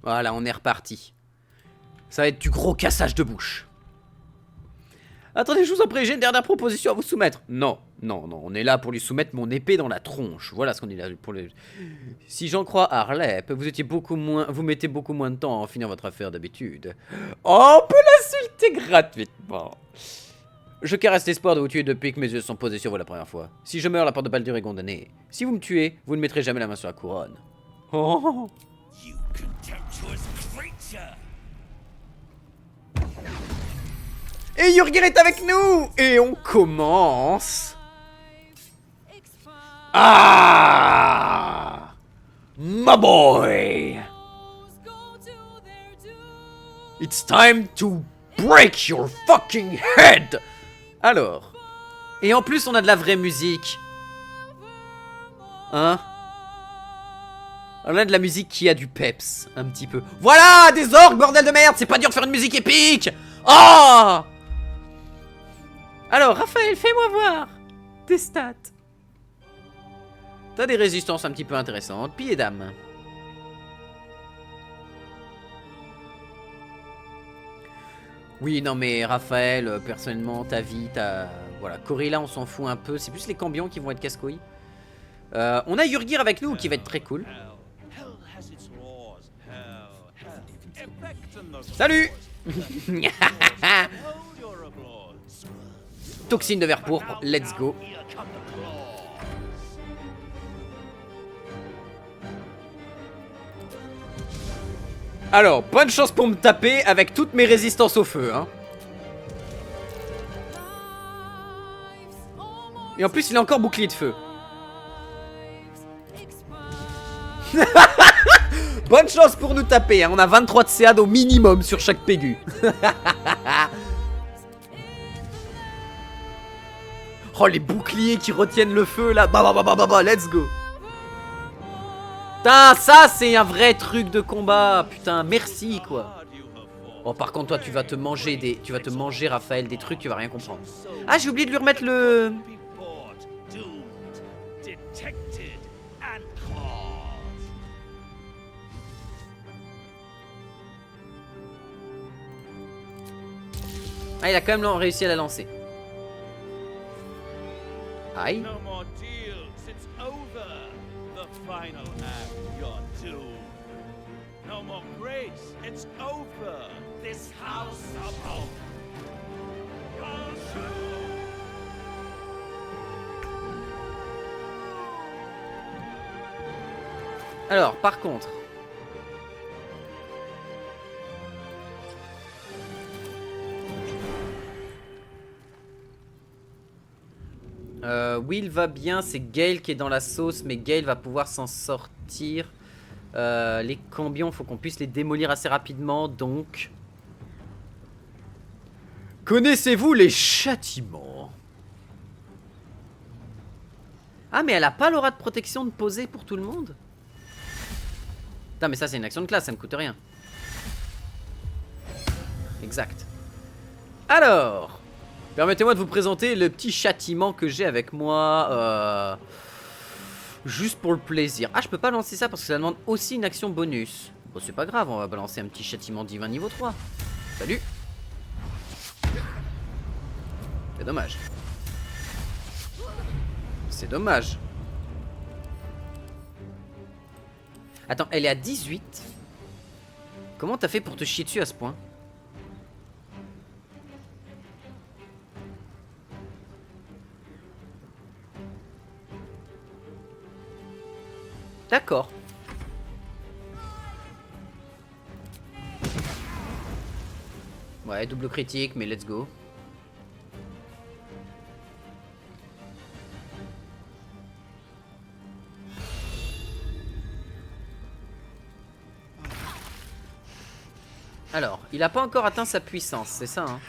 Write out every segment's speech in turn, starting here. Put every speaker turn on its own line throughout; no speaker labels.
Voilà, on est reparti. Ça va être du gros cassage de bouche. Attendez, je vous en prie, j'ai une dernière proposition à vous soumettre. Non, non, non, on est là pour lui soumettre mon épée dans la tronche. Voilà ce qu'on est là pour le... Si j'en crois Harlep, vous mettez beaucoup moins de temps à en finir votre affaire d'habitude. Oh, on peut l'insulter gratuitement. Je caresse l'espoir de vous tuer depuis que mes yeux sont posés sur vous la première fois. Si je meurs, la porte de Baldur est condamnée. Si vous me tuez, vous ne mettrez jamais la main sur la couronne. Oh.
You contemptuous creature!
Et Yurgir est avec nous. Et on commence. Ah, my boy. It's time to break your fucking head. Alors. Et en plus, on a de la vraie musique. Hein? On a de la musique qui a du peps, un petit peu. Voilà, des orques, bordel de merde. C'est pas dur de faire une musique épique. Oh. Alors, Raphaël, fais-moi voir tes stats. T'as des résistances un petit peu intéressantes. Pied et dame. Oui, non mais Raphaël, personnellement, ta vie, voilà, Corilla, on s'en fout un peu. C'est plus les cambions qui vont être casse-couilles. On a Yurgir avec nous, qui va être très cool. Salut. Toxine de verre pourpre, let's go. Alors, bonne chance pour me taper avec toutes mes résistances au feu, hein. Et en plus, il a encore bouclier de feu. Bonne chance pour nous taper, hein. On a 23 de CAD au minimum sur chaque Pégu. Oh, les boucliers qui retiennent le feu, là. Bah, let's go. Putain, ça c'est un vrai truc de combat. Putain, merci quoi. Oh, par contre, toi tu vas te manger Raphaël, des trucs, tu vas rien comprendre. Ah, j'ai oublié de lui remettre le... Ah, il a quand même réussi à la lancer. Aïe. Alors, par contre... Will va bien, c'est Gale qui est dans la sauce, mais Gale va pouvoir s'en sortir. Les cambions, faut qu'on puisse les démolir assez rapidement, donc... Connaissez-vous les châtiments? Ah, mais elle a pas l'aura de protection de poser pour tout le monde? Putain, mais ça c'est une action de classe, ça ne coûte rien. Exact. Alors, permettez-moi de vous présenter le petit châtiment que j'ai avec moi. Juste pour le plaisir. Ah, je peux pas lancer ça parce que ça demande aussi une action bonus. Bon, c'est pas grave, on va balancer un petit châtiment divin niveau 3. Salut. C'est dommage. C'est dommage. Attends, elle est à 18. Comment t'as fait pour te chier dessus à ce point? D'accord. Ouais, double critique, mais let's go. Alors, il a pas encore atteint sa puissance, c'est ça, hein?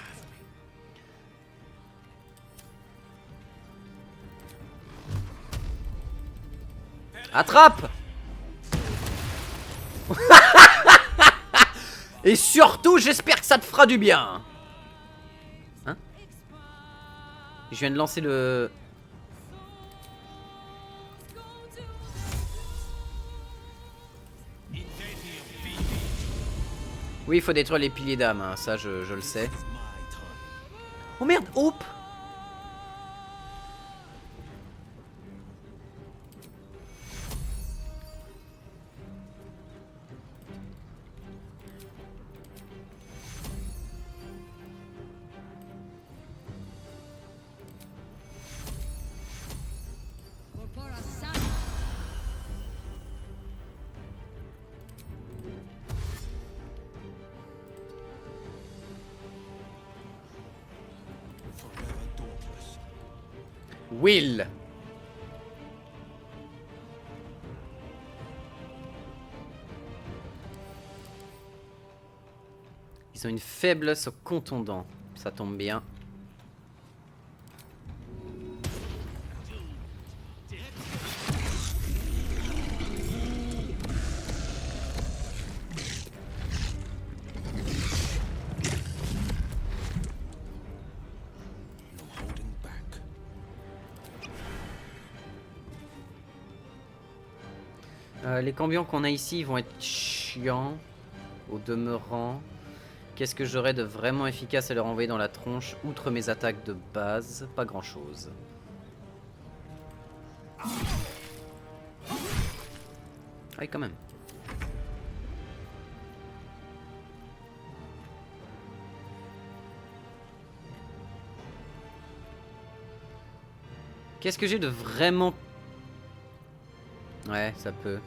Attrape! Et surtout, j'espère que ça te fera du bien. Hein? Je viens de lancer le... Oui, il faut détruire les piliers d'âme, hein, ça je le sais. Oh merde, Hope. Will. Ils ont une faiblesse au contondant. Ça tombe bien. Les cambions qu'on a ici vont être chiants. Au demeurant, qu'est-ce que j'aurais de vraiment efficace à leur envoyer dans la tronche, outre mes attaques de base? Pas grand chose. Ah oui, quand même. Qu'est-ce que j'ai de vraiment... Ouais, ça peut.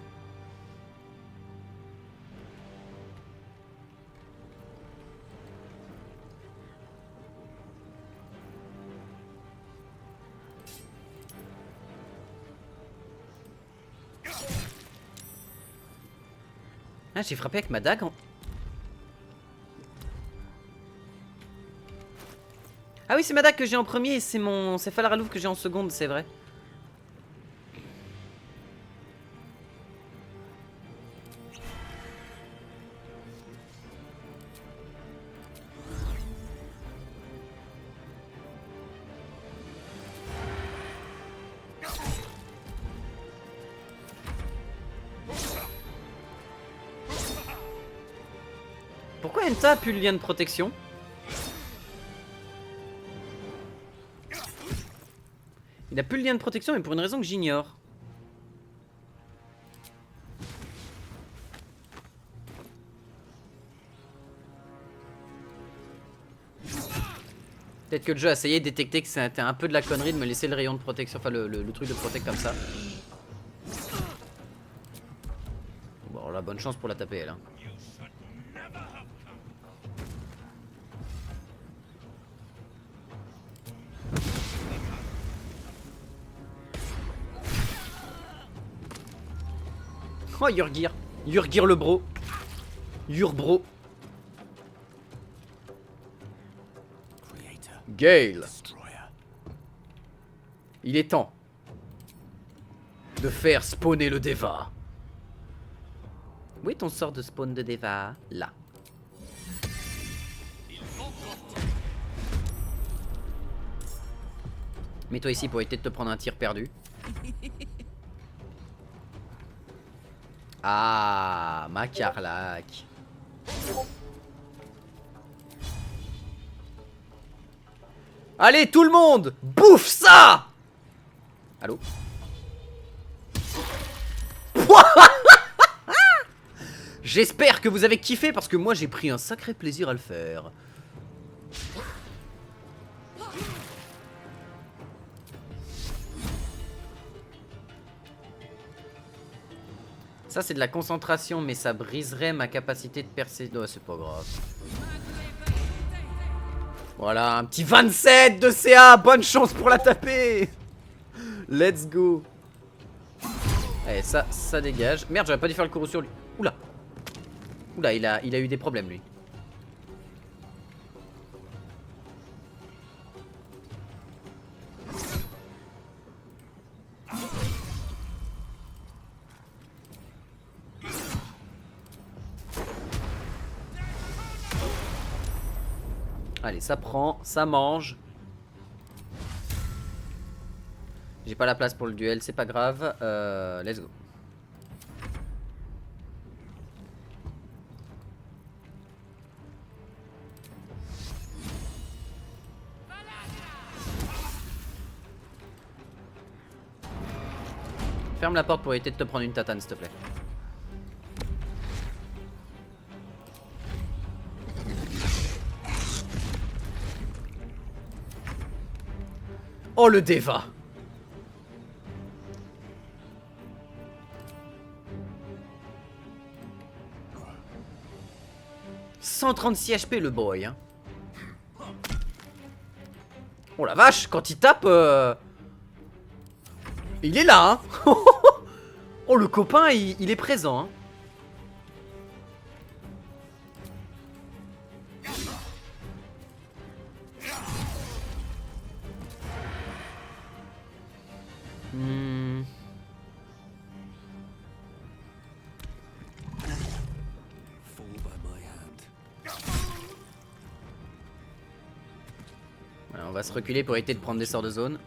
Ah, j'ai frappé avec ma dague en... Ah oui, c'est ma dague que j'ai en premier et c'est mon... C'est Falaralouf que j'ai en seconde, c'est vrai. Pourquoi Enta a plus le lien de protection? Il a plus le lien de protection, mais pour une raison que j'ignore. Peut-être que le jeu a essayé de détecter que c'était un peu de la connerie de me laisser le rayon de protection, enfin le truc de protect comme ça. Bon, la bonne chance pour la taper elle. Hein. Oh, Yurgir. Yurgir le bro. Yurbro. Gale. Il est temps de faire spawner le Deva. Où est ton sort de spawn de Deva? Là. Mets-toi ici pour éviter de te prendre un tir perdu. Ah, Macarlac. Allez, tout le monde, bouffe ça! Allô? J'espère que vous avez kiffé parce que moi j'ai pris un sacré plaisir à le faire. Ça c'est de la concentration mais ça briserait ma capacité de percer. Non, c'est pas grave. Voilà, un petit 27 de CA. Bonne chance pour la taper. Let's go. Allez, ça dégage. Merde, j'aurais pas dû faire le courroux sur lui. Oula. Oula, il a eu des problèmes lui. Allez, ça prend, ça mange. J'ai pas la place pour le duel, c'est pas grave. Let's go. Ferme la porte pour éviter de te prendre une tatane, s'il te plaît. Oh, le Deva. « 136 HP le boy, hein. Oh la vache, quand il tape... Il est là, hein. Oh, le copain, il est présent, hein.
Fall by my hand.
Voilà, on va se reculer pour éviter de prendre des sorts de zone.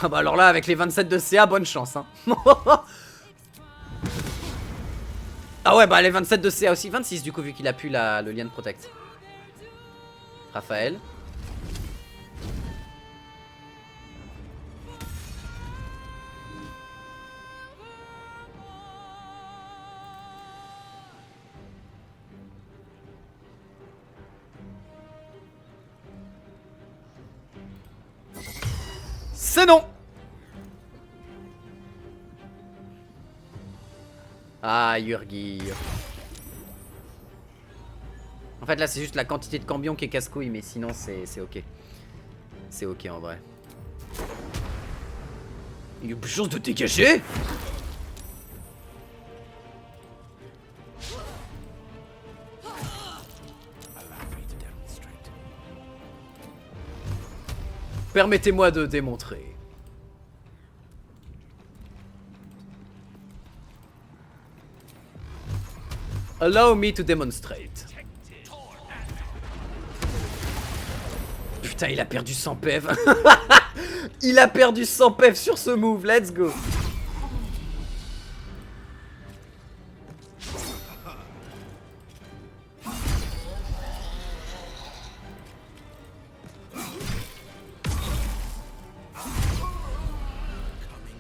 Ah bah alors là, avec les 27 de CA, bonne chance, hein. Ah ouais, bah les 27 de CA aussi. 26 du coup, vu qu'il a pu le lien de protect. Raphaël. C'est non. Ah, Yurgir. En fait, là, c'est juste la quantité de cambion qui est casse-couille, mais sinon, c'est ok. C'est ok en vrai. Il y a plus de chance de dégager.
Allow me to demonstrate.
Permettez-moi de démontrer. Allow me to demonstrate. Putain, il a perdu 100 PF. Il a perdu 100 PF sur ce move. Let's go.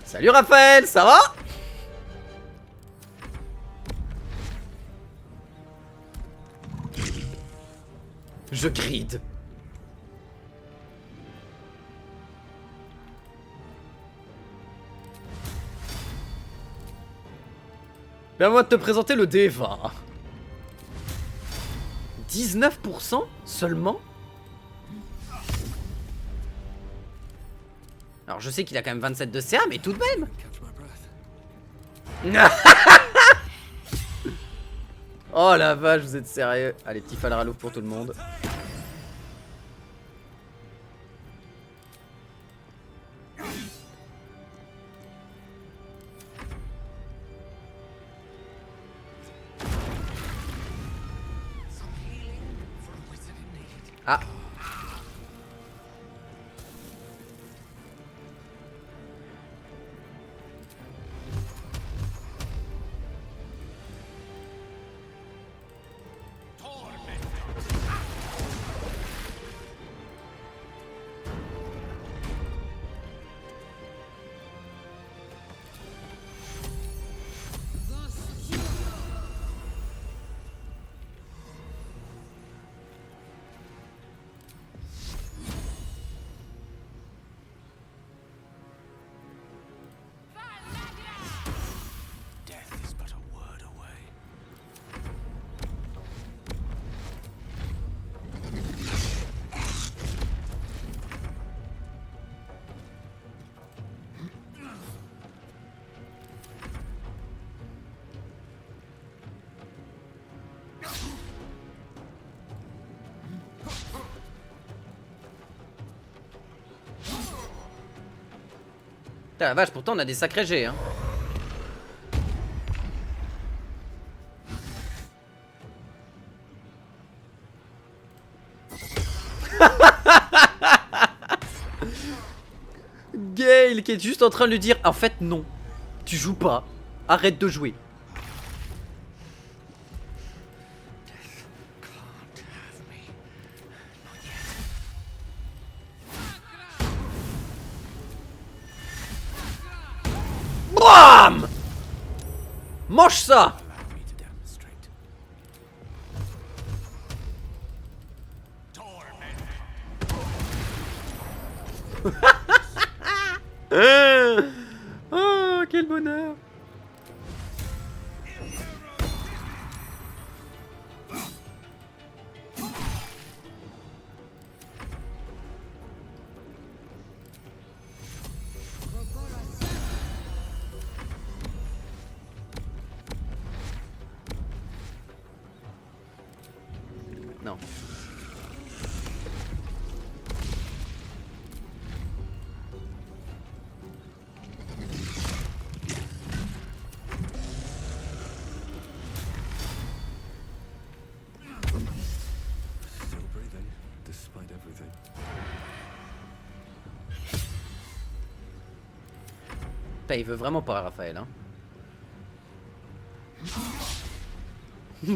Salut Raphaël, ça va? Je grid. Viens-moi de te présenter le Deva. 19% seulement? Alors je sais qu'il a quand même 27 de CA, mais tout de même.
Catch my breath.
Oh la vache, vous êtes sérieux? Allez, petit falralouf pour tout le monde. Ah.
Death is but a word away.
Putain, la vache, pourtant on a des sacrés G, hein. Gale qui est juste en train de lui dire en fait non, tu joues pas, arrête de jouer. Mange ça!
Allow me to demonstrate.
Oh, quel bonheur! Non.
Still breathing, despite everything.
Putain, il veut vraiment pas, Raphaël, hein.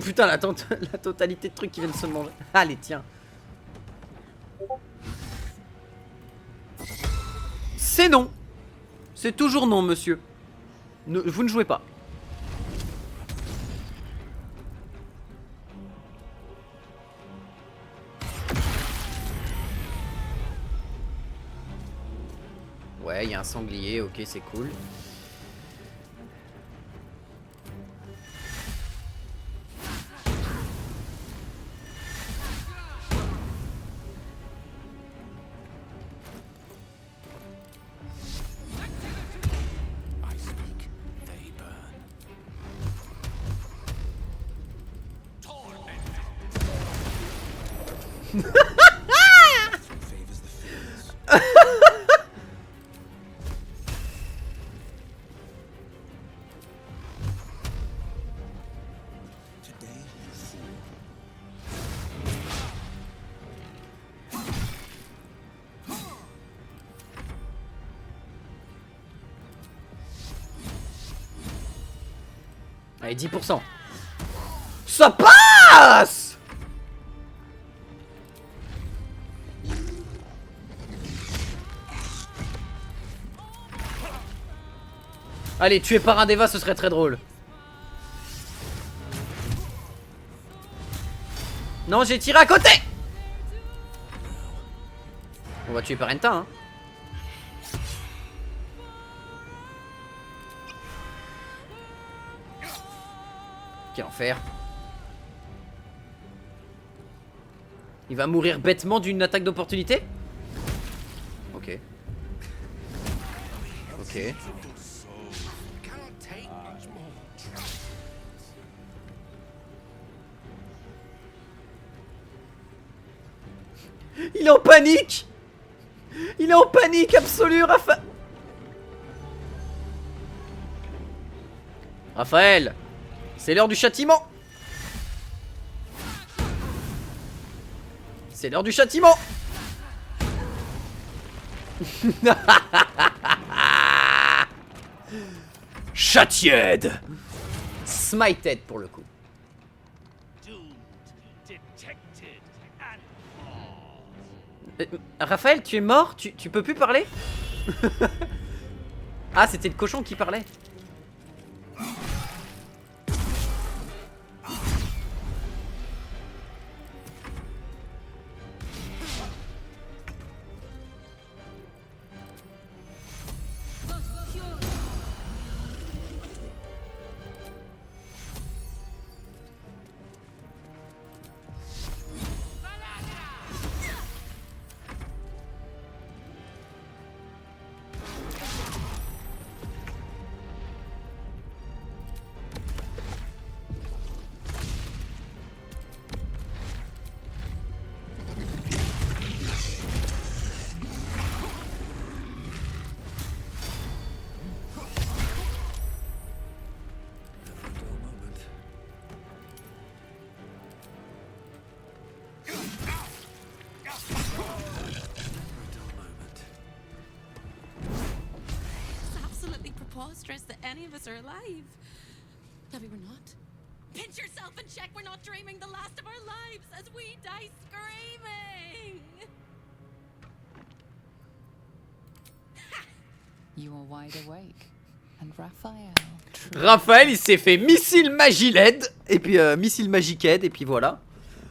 Putain, la totalité de trucs qui viennent se manger. Allez, tiens. C'est non. C'est toujours non, monsieur. Vous ne jouez pas. Ouais, il y a un sanglier, ok, c'est cool.
I speak, they burn. Favors the fearless. Today you fool.
Allez, 10%. Ça passe! Allez, tuer par un Deva, ce serait très drôle. Non, j'ai tiré à côté! On va tuer par Enta, hein. Quel enfer. Il va mourir bêtement d'une attaque d'opportunité? Ok. Ok. Il est en panique! Il est en panique absolue, Raphaël! C'est l'heure du châtiment! C'est l'heure du châtiment! Châtiède! Smited pour le coup. Raphaël, tu es mort? Tu peux plus parler? Ah, c'était le cochon qui parlait.
Preposterous that any of us are alive. Maybe we're not. Pinch yourself and check we're not dreaming the last of our lives as we die screaming.
You are wide awake. And Raphael,
Raphaël, il s'est fait missile magie LED, et puis missile magique aide, et puis voilà.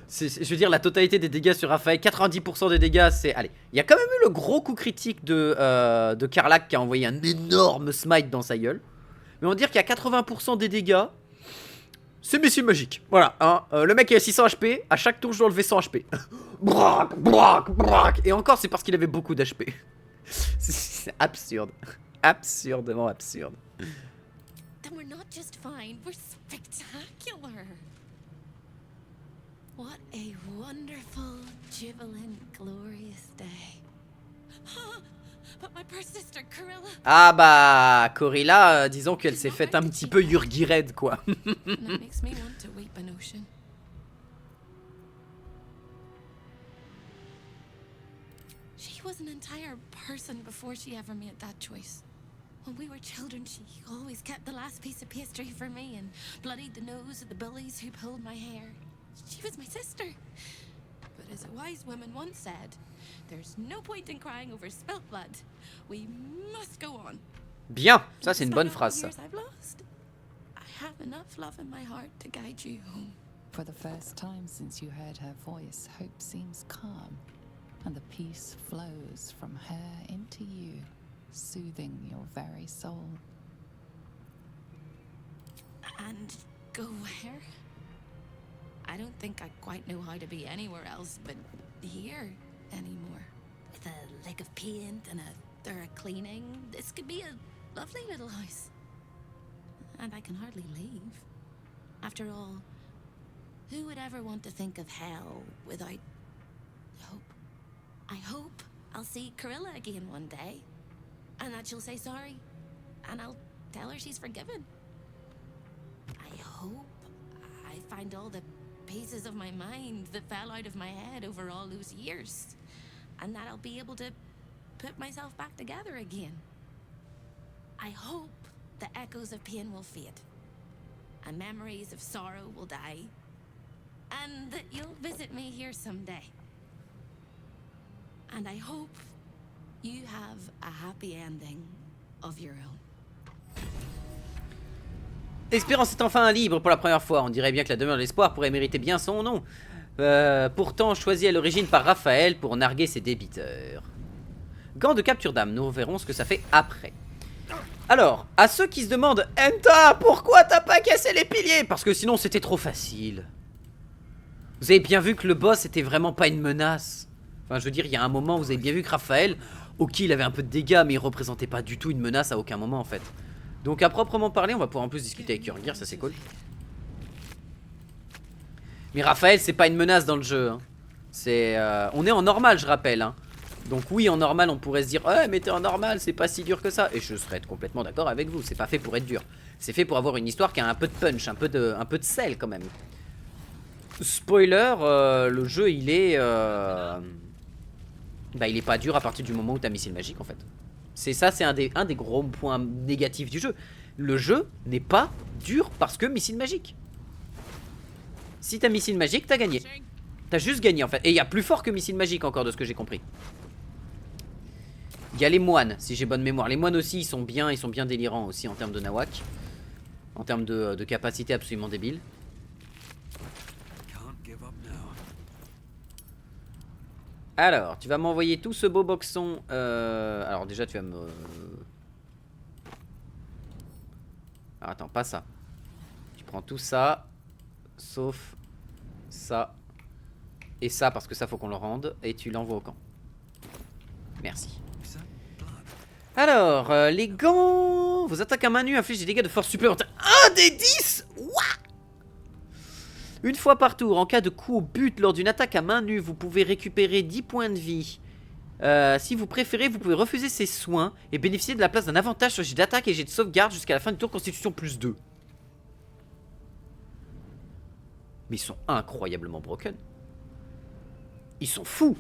Je veux dire, la totalité des dégâts sur Raphaël, 90% des dégâts, c'est... Allez, il y a quand même eu le gros coup critique de Karlach qui a envoyé un énorme smite dans sa gueule. Mais on va dire qu'il y a 80% des dégâts, c'est missile magique. Voilà, hein, le mec il a 600 HP, à chaque tour je dois enlever 100 HP. Braque, braque, braque. Et encore, c'est parce qu'il avait beaucoup d'HP. C'est absurde. Absurdement absurde.
Then we're not just fine, we're spectacular. What a wonderful, jubilant, glorious day. But my poor sister, Corilla.
Ah bah, Corilla, disons qu'elle s'est faite un petit peu Yurgi Red, quoi.
That makes me want to weep an ocean. She was an entire person before she ever made that choice. When we were children, she always kept the last piece of pastry for me and bloodied the nose of the bullies who pulled my hair. She was my sister. But as a wise woman once said, there's no point in crying over spilt blood. We must go on.
Bien, ça c'est une bonne phrase, ça.
I've lost. I have enough love in my heart to guide you home.
for the first time since you heard her voice, hope seems calm, and the peace flows from her into you, soothing your very soul.
And go where? I don't think I quite know how to be anywhere else but here anymore. With a lick of paint and a thorough cleaning, this could be a lovely little house. And I can hardly leave. After all, who would ever want to think of hell without hope? I hope I'll see Corilla again one day, and that she'll say sorry, and I'll tell her she's forgiven. I hope I find all the pieces of my mind that fell out of my head over all those years, and that I'll be able to put myself back together again. I hope the echoes of pain will fade, and memories of sorrow will die, and that you'll visit me here someday. And I hope you have a happy ending of your own.
Espérance est enfin libre pour la première fois. On dirait bien que la demeure de l'espoir pourrait mériter bien son nom. Pourtant choisi à l'origine par Raphaël pour narguer ses débiteurs. Gant de capture d'âme, nous verrons ce que ça fait après. Alors, à ceux qui se demandent « Enta, pourquoi t'as pas cassé les piliers ?» Parce que sinon c'était trop facile. Vous avez bien vu que le boss était vraiment pas une menace. Enfin, je veux dire, il y a un moment, vous avez bien vu que Raphaël, ok, il avait un peu de dégâts, mais il représentait pas du tout une menace à aucun moment en fait. Donc à proprement parler, on va pouvoir en plus discuter avec Urgir, ça c'est cool. Mais Raphaël, c'est pas une menace dans le jeu. Hein. C'est, on est en normal, je rappelle. Hein. Donc oui, en normal, on pourrait se dire, ouais, mais t'es en normal, c'est pas si dur que ça. Et je serais complètement d'accord avec vous. C'est pas fait pour être dur. C'est fait pour avoir une histoire qui a un peu de punch, un peu de sel quand même. Spoiler, le jeu, il est, bah, il est pas dur à partir du moment où t'as missile magique en fait. C'est ça, c'est un des gros points négatifs du jeu. Le jeu n'est pas dur parce que missile magique. Si t'as missile magique, t'as gagné. T'as juste gagné en fait. Et il y a plus fort que missile magique encore de ce que j'ai compris. Il y a les moines, si j'ai bonne mémoire. Les moines aussi, ils sont bien délirants aussi en termes de nawak. En termes de capacité absolument débile. Alors, tu vas m'envoyer tout ce beau boxon. Alors déjà, tu vas me... Alors, attends, pas ça. Tu prends tout ça, sauf ça et ça, parce que ça, faut qu'on le rende. Et tu l'envoies au camp. Merci. Alors, les gants... Vos attaques à main nue infligent des dégâts de force supplémentaires. 1 des 10. What? Une fois par tour, en cas de coup au but lors d'une attaque à main nue, vous pouvez récupérer 10 points de vie. Si vous préférez, vous pouvez refuser ces soins et bénéficier de la place d'un avantage sur jet d'attaque et jet de sauvegarde jusqu'à la fin du tour constitution plus 2. Mais ils sont incroyablement broken. Ils sont fous.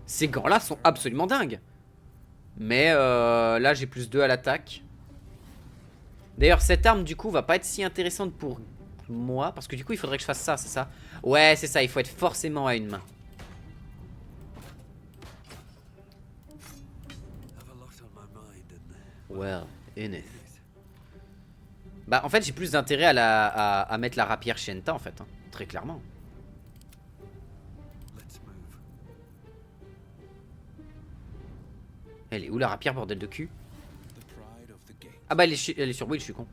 Ces gants-là sont absolument dingues. Mais là, j'ai plus 2 à l'attaque. D'ailleurs, cette arme, du coup, va pas être si intéressante pour... moi, parce que du coup il faudrait que je fasse ça, c'est ça? Ouais, c'est ça, il faut être forcément à une main. Well, in it. Bah en fait j'ai plus d'intérêt à mettre la rapière chez Enta en fait, hein, très clairement.
Let's move.
Elle est où la rapière, bordel de cul?
The pride of the gate.
Ah bah elle est sur Will, je suis con.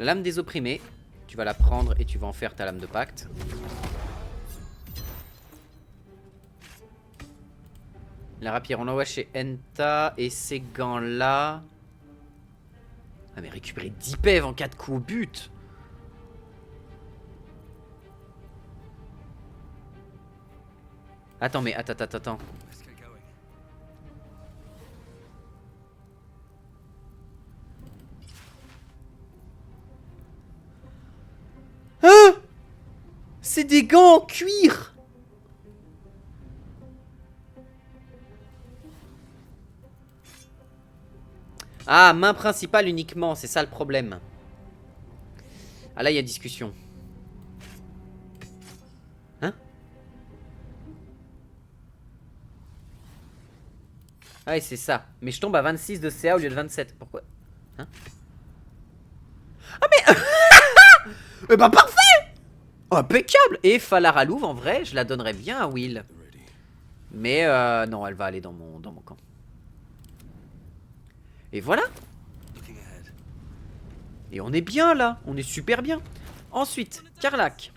La lame des opprimés, tu vas la prendre et tu vas en faire ta lame de pacte. La rapière on l'envoie chez Enta et ces gants là... Ah mais récupérer 10 PEV en 4 coups au but. Attends mais attends.
Let's get going.
Hein? C'est des gants en cuir. Ah, main principale uniquement, c'est ça le problème. Ah là, il y a discussion. Hein? Ah, et c'est ça. Mais je tombe à 26 de CA au lieu de 27. Pourquoi? Hein? Ah mais... Eh ben parfait! Oh, impeccable! Et Falara Louve, en vrai, je la donnerais bien à Will.
Ready.
Mais non, elle va aller dans mon camp. Et voilà.
Looking ahead.
Et on est bien là, on est super bien. Ensuite, Karlach.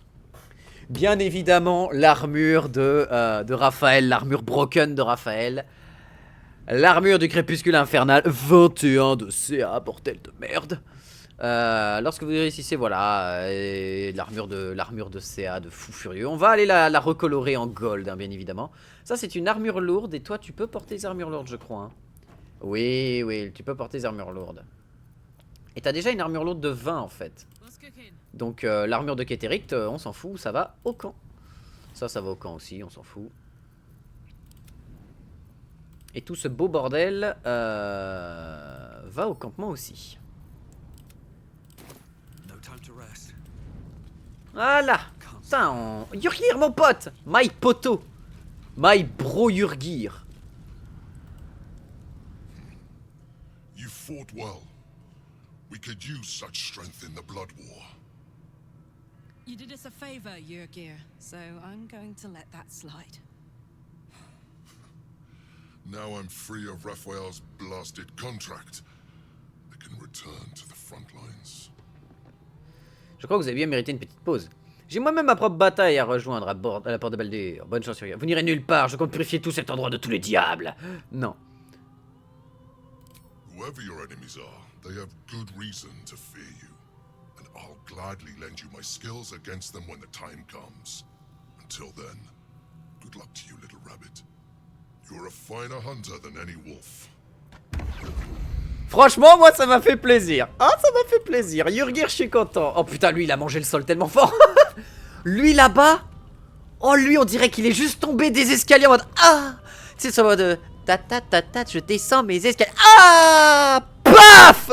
Bien évidemment, l'armure de Raphaël, l'armure broken de Raphaël. L'armure du crépuscule infernal, 21 de CA, bordel de merde. Lorsque vous réussissez, voilà, l'armure de CA de fou furieux. On va aller la recolorer en gold, hein, bien évidemment. Ça, c'est une armure lourde, et toi, tu peux porter les armures lourdes, je crois. Hein. Oui, oui, tu peux porter les armures lourdes. Et t'as déjà une armure lourde de 20 en fait. Donc l'armure de Kétéric, on s'en fout, ça va au camp. Ça va au camp aussi, on s'en fout. Et tout ce beau bordel va au campement aussi.
No time to rest.
Voilà. Putain, Yurgir mon pote. My poto. My bro Yurgir.
You fought well. We could use such strength in the Blood War.
You did us a favor, Yurgir, so I'm going to let that slide.
Now I'm free of Raphael's blasted contract. I can return to the front lines.
Je crois que vous avez bien mérité une petite pause. J'ai moi-même ma propre bataille à rejoindre à la porte de Baldur. Bonne chance, Yurgir. Vous n'irez nulle part, je compte purifier tout cet endroit de tous les diables. Non.
Whoever your enemies are, they have good reason to fear you. And I'll gladly lend you my skills against them when the time comes. Until then, good luck to you, little rabbit. You're a finer hunter than any wolf.
Franchement, moi, ça m'a fait plaisir. Ah, ça m'a fait plaisir. Yurgir, je suis content. Oh putain, lui, il a mangé le sol tellement fort. Lui, là-bas. Oh, lui, on dirait qu'il est juste tombé des escaliers en mode... Ah. C'est ce mode... Ta ta ta ta, je descends mes escaliers. Ah. Paf.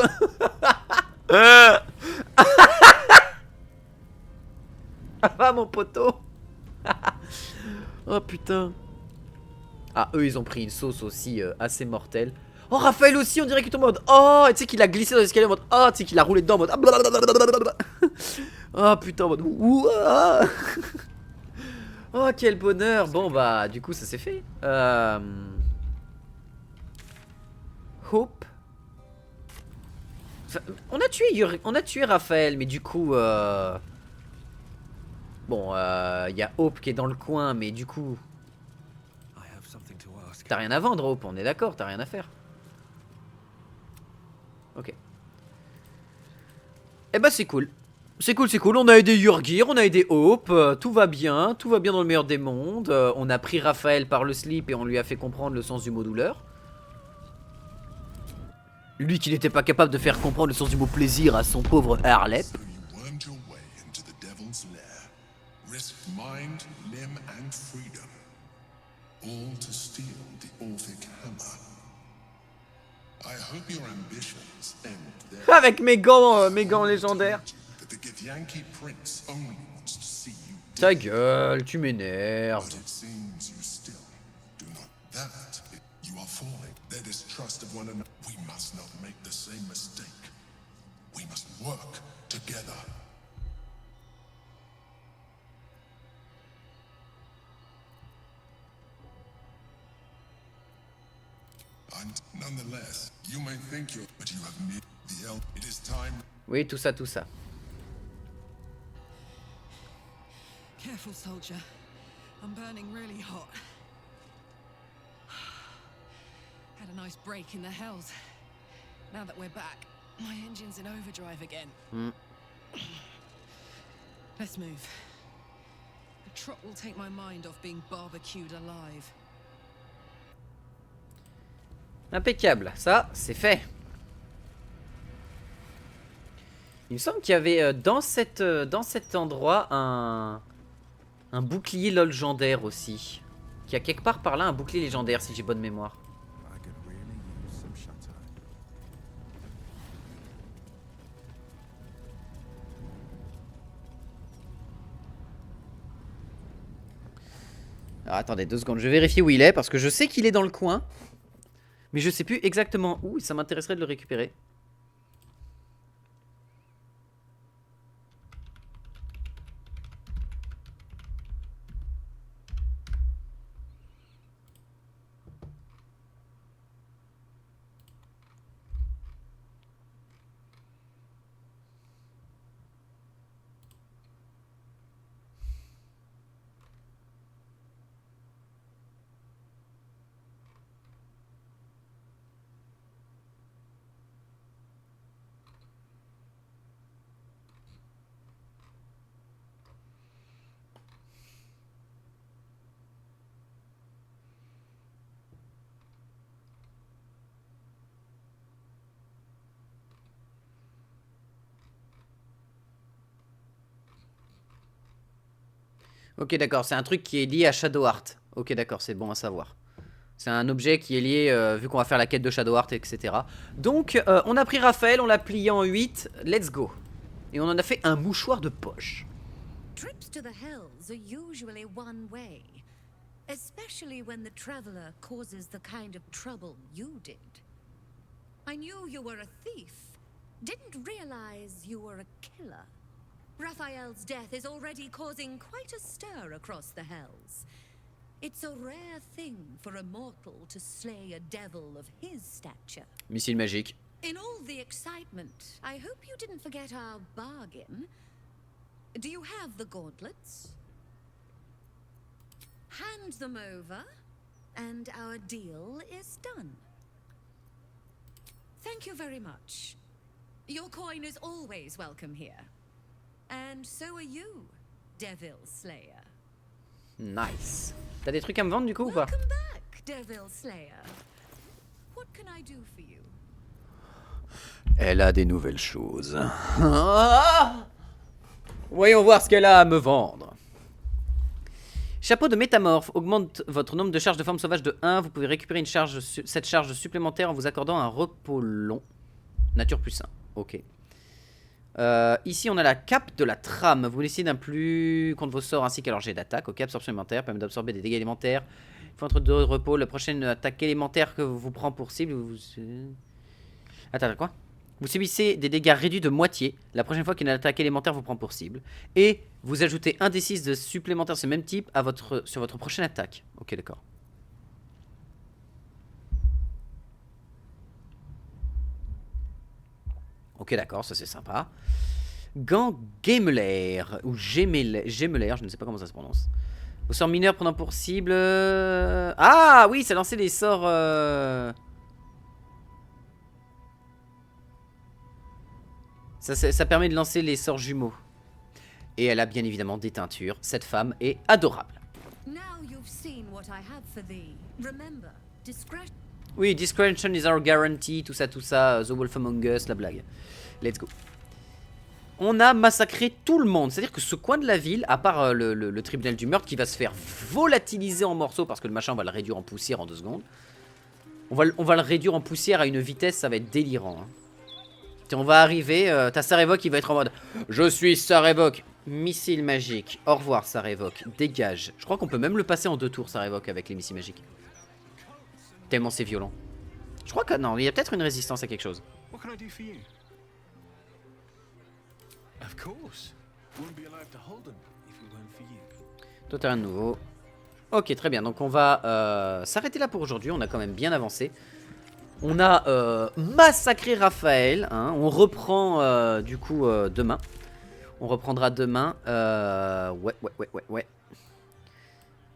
Ah, mon poteau. Oh, putain. Ah, eux, ils ont pris une sauce aussi assez mortelle. Oh, Raphaël aussi, on dirait qu'il est en mode... Oh, tu sais qu'il a glissé dans l'escalier en mode... Oh, tu sais qu'il a roulé dedans en mode... Oh, putain, en mode... Ouah. Oh, quel bonheur. Bon, bah, du coup, ça s'est fait. Hope. Enfin, on a tué Raphaël, mais du coup... Bon, il y a Hope qui est dans le coin, mais du coup...
I have something to ask.
T'as rien à vendre, Hope, on est d'accord, t'as rien à faire. Ok. Eh bah c'est cool. C'est cool, c'est cool. On a aidé Yurgir, on a aidé Hope, tout va bien dans le meilleur des mondes. On a pris Raphaël par le slip et on lui a fait comprendre le sens du mot douleur. Lui qui n'était pas capable de faire comprendre le sens du mot plaisir à son pauvre Harlep.
So you wormed your way into the devil's lair, risked mind, limb, and freedom, all to steal the Orphic hammer. I hope your ambitions end there.
Avec mes gants légendaires.
That the Githyanki prince only wants to see you
Ta
dead.
gueule, tu m'énerves.
But it seems you still do not. That you are falling. Their distrust of one another. We must not make the same mistake. We must work together. And nonetheless, you may think you're, but you have me. The elf. It is time.
Oui, tout ça, tout ça.
Careful, soldier. I'm burning really hot. Had a nice break in the hells. Now that we're back, my engine's in overdrive again. Let's move. The trot will take my mind off being barbecued alive.
Impeccable, ça, c'est fait. Il me semble qu'il y avait dans cet endroit un bouclier légendaire aussi. Qu'il y a quelque part par là un bouclier légendaire, si j'ai bonne mémoire.
I could really use some shut-eye.
Alors attendez 2 secondes, je vais vérifier où il est parce que je sais qu'il est dans le coin. Mais je sais plus exactement où et ça m'intéresserait de le récupérer. Ok d'accord, c'est un truc qui est lié à Shadowheart. Ok d'accord, c'est bon à savoir. C'est un objet qui est lié, vu qu'on va faire la quête de Shadowheart, etc. Donc, on a pris Raphaël, on l'a plié en 8, let's go. Et on en a fait un mouchoir de poche.
Trips to the hells are usually one way, especially when the traveler causes the kind of trouble you did. I knew you were a thief, didn't realize you were a killer. Raphael's death is already causing quite a stir across the hells. It's a rare thing for a mortal to slay a devil of his stature.
Missile magique.
In all the excitement, I hope you didn't forget our bargain. Do you have the gauntlets? Hand them over, and our deal is done. Thank you very much. Your coin is always welcome here. And so are you, Devil Slayer.
Nice. T'as des trucs à me vendre du coup ou pas?
Welcome back, Devil Slayer. What can I do for you?
Elle a des nouvelles choses. Ah, voyons voir ce qu'elle a à me vendre. Chapeau de métamorphe augmente votre nombre de charges de forme sauvage de 1. Vous pouvez récupérer cette charge supplémentaire en vous accordant un repos long. Nature plus 1. Ok. Ici on a la cape de la trame. Vous décidez d'un plus contre vos sorts ainsi qu'à leur jet d'attaque. Ok, absorption élémentaire permet d'absorber des dégâts élémentaires. Il faut entre 2 repos. La prochaine attaque élémentaire que vous prend pour cible. Attends, quoi? Vous subissez des dégâts réduits de moitié la prochaine fois qu'une attaque élémentaire vous prend pour cible. Et vous ajoutez un D6 de supplémentaire de ce même type à sur votre prochaine attaque. Ok, d'accord. Ok, d'accord, ça c'est sympa. Gant Gemelair, ou Gemelair, je ne sais pas comment ça se prononce. Vos sorts mineurs prenant pour cible... Ah oui, ça lançait des sorts... Ça permet de lancer les sorts jumeaux. Et elle a bien évidemment des teintures. Cette femme est adorable.
Now you've seen what I have for thee. Remember, discretion.
Oui, discretion is our guarantee, tout ça, The Wolf Among Us, la blague. Let's go. On a massacré tout le monde. C'est-à-dire que ce coin de la ville, à part le tribunal du meurtre qui va se faire volatiliser en morceaux parce que le machin on va le réduire en poussière en 2 secondes. On va le réduire en poussière à une vitesse, ça va être délirant. Hein. On va arriver, t'as Sarevok qui va être en mode je suis Sarevok, missile magique, au revoir Sarevok, dégage. Je crois qu'on peut même le passer en 2 tours Sarevok avec les missiles magiques. Tellement c'est violent. Je crois que non, il y a peut-être une résistance à quelque chose.
What can I do for you? Of course. Wouldn't be alive to hold them if it weren't for you.
Toi, t'as rien de nouveau. Ok, très bien. Donc, on va s'arrêter là pour aujourd'hui. On a quand même bien avancé. On a massacré Raphaël. Hein. On reprend du coup demain. On reprendra demain. Ouais.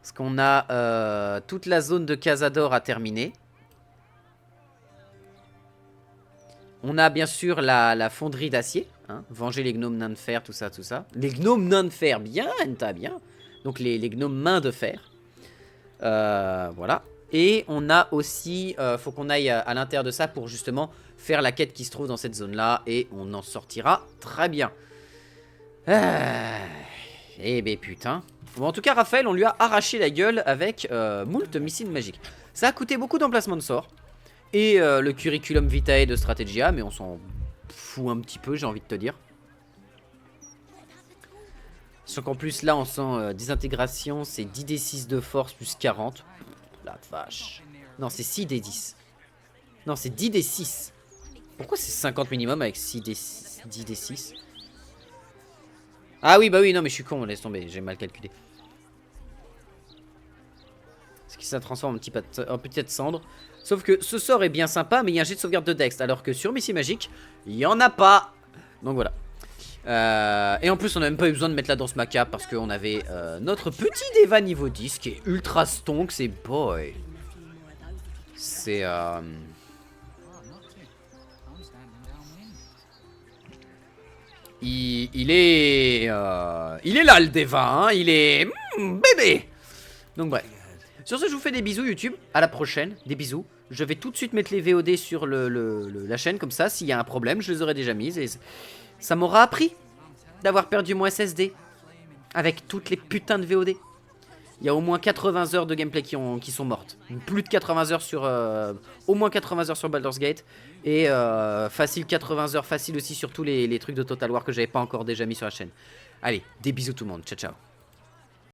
Parce qu'on a toute la zone de Cazador à terminer. On a bien sûr la fonderie d'acier. Hein. Venger les gnomes nains de fer, tout ça. Les gnomes nains de fer, bien, Enta, bien. Donc les gnomes mains de fer. Voilà. Et on a aussi, faut qu'on aille à l'intérieur de ça pour justement faire la quête qui se trouve dans cette zone-là. Et on en sortira très bien. Eh ben putain. Bon, en tout cas, Raphaël, on lui a arraché la gueule avec moult missiles magiques. Ça a coûté beaucoup d'emplacements de sorts. Et le curriculum vitae de Strategia, mais on s'en fout un petit peu, j'ai envie de te dire. Sauf qu'en plus, là, on sent désintégration, c'est 10d6 de force plus 40. La vache. Non, c'est 6d10. Non, c'est 10d6. Pourquoi c'est 50 minimum avec 10d6? Ah oui, bah oui, non, mais je suis con, laisse tomber, j'ai mal calculé. Ce qui ça transforme en petite cendre. Sauf que ce sort est bien sympa, mais il y a un jet de sauvegarde de Dex. Alors que sur Missile Magique, il n'y en a pas. Donc voilà. Et en plus, on n'a même pas eu besoin de mettre la danse macabre parce qu'on avait notre petit Deva niveau 10 qui est ultra stonk. C'est boy. C'est. Il est là le Deva. Hein. Il est. Bébé. Donc bref. Sur ce, je vous fais des bisous YouTube, à la prochaine, des bisous. Je vais tout de suite mettre les VOD sur la chaîne, comme ça, s'il y a un problème, je les aurai déjà mises. Et ça m'aura appris d'avoir perdu mon SSD avec toutes les putains de VOD. Il y a au moins 80 heures de gameplay qui sont mortes. Plus de 80 heures sur... au moins 80 heures sur Baldur's Gate. Et facile 80 heures, facile aussi sur tous les trucs de Total War que j'avais pas encore déjà mis sur la chaîne. Allez, des bisous tout le monde, ciao ciao.